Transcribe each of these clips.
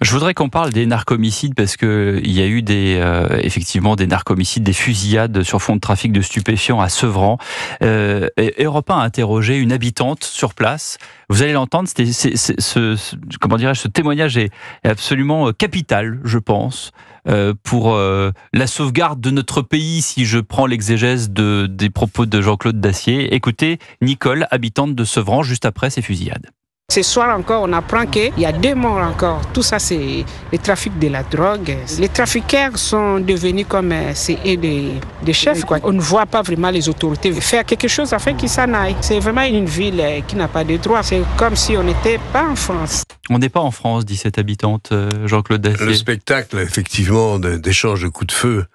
Je voudrais qu'on parle des narcomicides parce que il y a eu effectivement des narcomicides, des fusillades sur fond de trafic de stupéfiants à Sevran. Et Europe 1 a interrogé une habitante sur place. Vous allez l'entendre. Ce témoignage est absolument capital, je pense, pour la sauvegarde de notre pays. Si je prends l'exégèse des propos de Jean-Claude Dacier, écoutez Nicole, habitante de Sevran, juste après ces fusillades. Ce soir encore, on apprend qu'il y a 2 morts encore. Tout ça, c'est le trafic de la drogue. Les trafiqueurs sont devenus comme des chefs, quoi. On ne voit pas vraiment les autorités faire quelque chose afin qu'ils s'en aillent. C'est vraiment une ville qui n'a pas de droits. C'est comme si on n'était pas en France. On n'est pas en France, dit cette habitante, Jean-Claude Dacier. Le spectacle, effectivement, d'échanges de coups de feu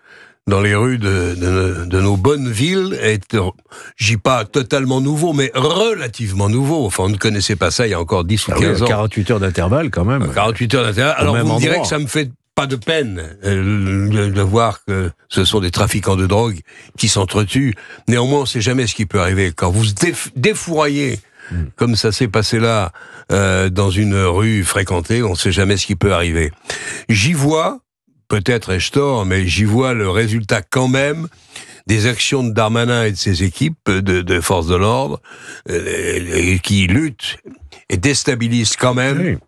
dans les rues de nos bonnes villes est, je dis pas totalement nouveau, mais relativement nouveau. Enfin, on ne connaissait pas ça il y a encore 10 ou 15 ans. 48 heures d'intervalle, quand même. 48 heures d'intervalle. Alors, vous me direz que ça me fait pas de peine de voir que ce sont des trafiquants de drogue qui s'entretuent. Néanmoins, on ne sait jamais ce qui peut arriver. Quand vous défouraillez, comme ça s'est passé là, dans une rue fréquentée, on ne sait jamais ce qui peut arriver. J'y vois, peut-être ai-je tort, mais j'y vois le résultat quand même des actions de Darmanin et de ses équipes de forces de l'ordre qui luttent et déstabilisent quand même,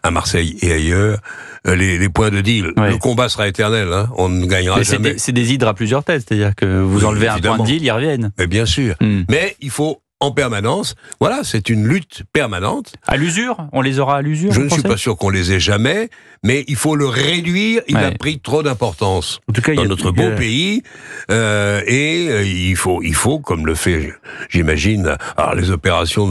à Marseille et ailleurs, les points de deal. Oui. Le combat sera éternel, hein, on ne gagnera jamais. C'est des hydres à plusieurs têtes, c'est-à-dire que vous enlevez évidemment un point de deal, ils reviennent. Mais bien sûr, mais il faut en permanence. Voilà, c'est une lutte permanente. À l'usure ? On les aura à l'usure ? Je ne suis pas sûr qu'on les ait jamais, mais il faut le réduire. Il a pris trop d'importance en tout cas, dans notre beau pays. Et il faut, comme le fait, j'imagine, alors les opérations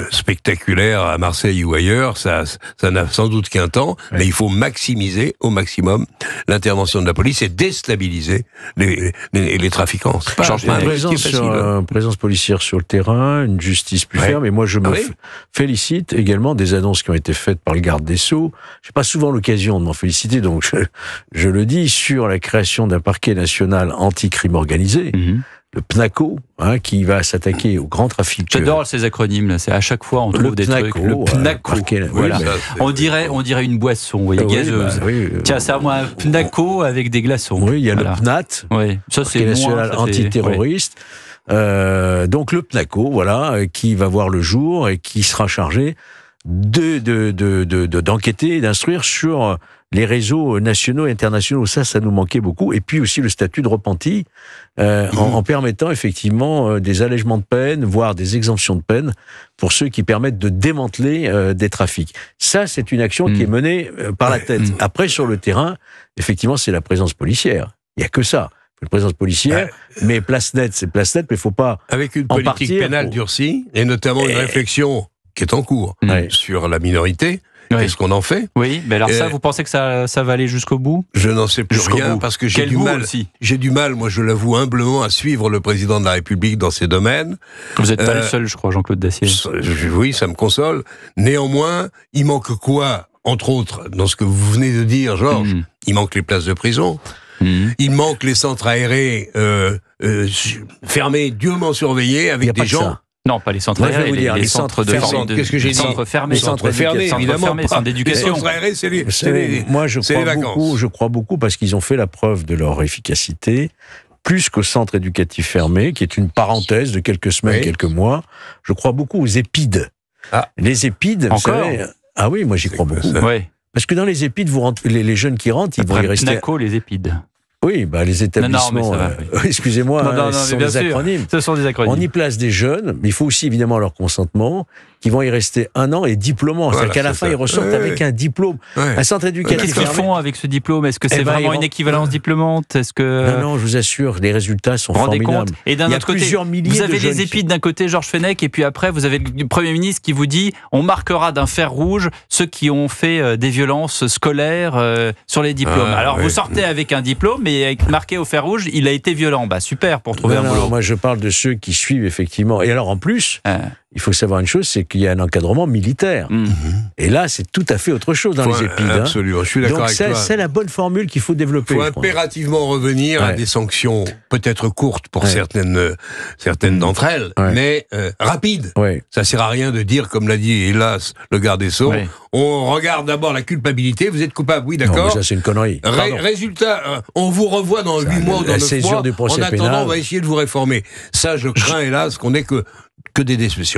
spectaculaires à Marseille ou ailleurs, ça n'a sans doute qu'un temps, mais il faut maximiser au maximum l'intervention de la police et déstabiliser les trafiquants. C'est pas une présence policière sur le terrain, une justice plus ferme, et moi je me félicite également des annonces qui ont été faites par le garde des Sceaux. J'ai pas souvent l'occasion de m'en féliciter, donc je le dis, sur la création d'un parquet national anti-crime organisé. Le PNACO, qui va s'attaquer au grand trafic. J'adore ces acronymes, là. C'est à chaque fois on trouve des trucs. Le PNACO, voilà. On dirait une boisson, vous voyez, gazeuse. Tiens, c'est à moi un PNACO avec des glaçons. Oui, il y a le PNAT, ça c'est national antiterroriste. Donc le PNACO, qui va voir le jour et qui sera chargé d'enquêter et d'instruire sur les réseaux nationaux et internationaux. Ça nous manquait beaucoup. Et puis aussi le statut de repenti, en permettant effectivement des allègements de peine, voire des exemptions de peine pour ceux qui permettent de démanteler des trafics. Ça, c'est une action qui est menée par la tête. Après, sur le terrain, effectivement, c'est la présence policière. Il n'y a que ça. Une présence policière, mais place nette, c'est place nette, mais il ne faut pas avec une politique pénale durcie, et notamment une réflexion qui est en cours sur la minorité. Qu'est-ce qu'on en fait ? Oui, mais alors ça, vous pensez que ça va aller jusqu'au bout ? Je n'en sais plus rien, parce que j'ai du mal, moi je l'avoue humblement, à suivre le président de la République dans ces domaines. Vous n'êtes pas le seul, je crois, Jean-Claude Dacier. Oui, ça me console. Néanmoins, il manque quoi ? Entre autres, dans ce que vous venez de dire, Georges, il manque les places de prison. Il manque les centres aérés fermés, durement surveillés, avec des gens... Non, pas les centres aérés, les centres de fermés. Qu'est-ce que j'ai dit ? Centres fermés. Les centres fermés, évidemment. Centres d'éducation. Les centres aérés, c'est les vacances. Je crois beaucoup parce qu'ils ont fait la preuve de leur efficacité, plus qu'au centre éducatif fermé, qui est une parenthèse de quelques semaines, quelques mois. Je crois beaucoup aux EHPID. Les EHPID, vous savez... Ah oui, moi j'y crois beaucoup. Parce que dans les EHPID, les jeunes qui rentrent, ils vont y rester... PNACO, les EHPID. Oui, les établissements... excusez-moi, ce sont des acronymes. Ce sont des acronymes. On y place des jeunes, mais il faut aussi évidemment leur consentement, qui vont y rester 1 an et diplômants. C'est-à-dire qu'à la fin, ils ressortent avec un diplôme. Un centre éducatif. Qu'est-ce qu'ils font avec ce diplôme ? Est-ce que c'est vraiment une équivalence diplômante ? Est-ce que... Non, je vous assure, les résultats sont formidables. Et d'un autre côté, vous avez les EHPID d'un côté, Georges Fenech, et puis après, vous avez le Premier ministre qui vous dit on marquera d'un fer rouge ceux qui ont fait des violences scolaires sur les diplômes. Alors, vous sortez avec un diplôme, mais marqué au fer rouge, il a été violent. Super, pour trouver un boulot. Moi, je parle de ceux qui suivent, effectivement. Et alors, en plus, il faut savoir une chose, c'est qu'il y a un encadrement militaire. Et là, c'est tout à fait autre chose dans les épides. Absolument, je suis d'accord avec toi. Donc c'est la bonne formule qu'il faut développer. Il faut impérativement revenir à des sanctions peut-être courtes pour certaines d'entre elles, mais rapides. Ça sert à rien de dire, comme l'a dit, hélas, le garde des Sceaux, on regarde d'abord la culpabilité, vous êtes coupable, oui, d'accord. Non, mais ça, c'est une connerie. Résultat, on vous revoit dans 8 mois ou dans 9 mois. En attendant, on va essayer de vous réformer. Ça, je crains, hélas, qu'on n'ait que des déceptions.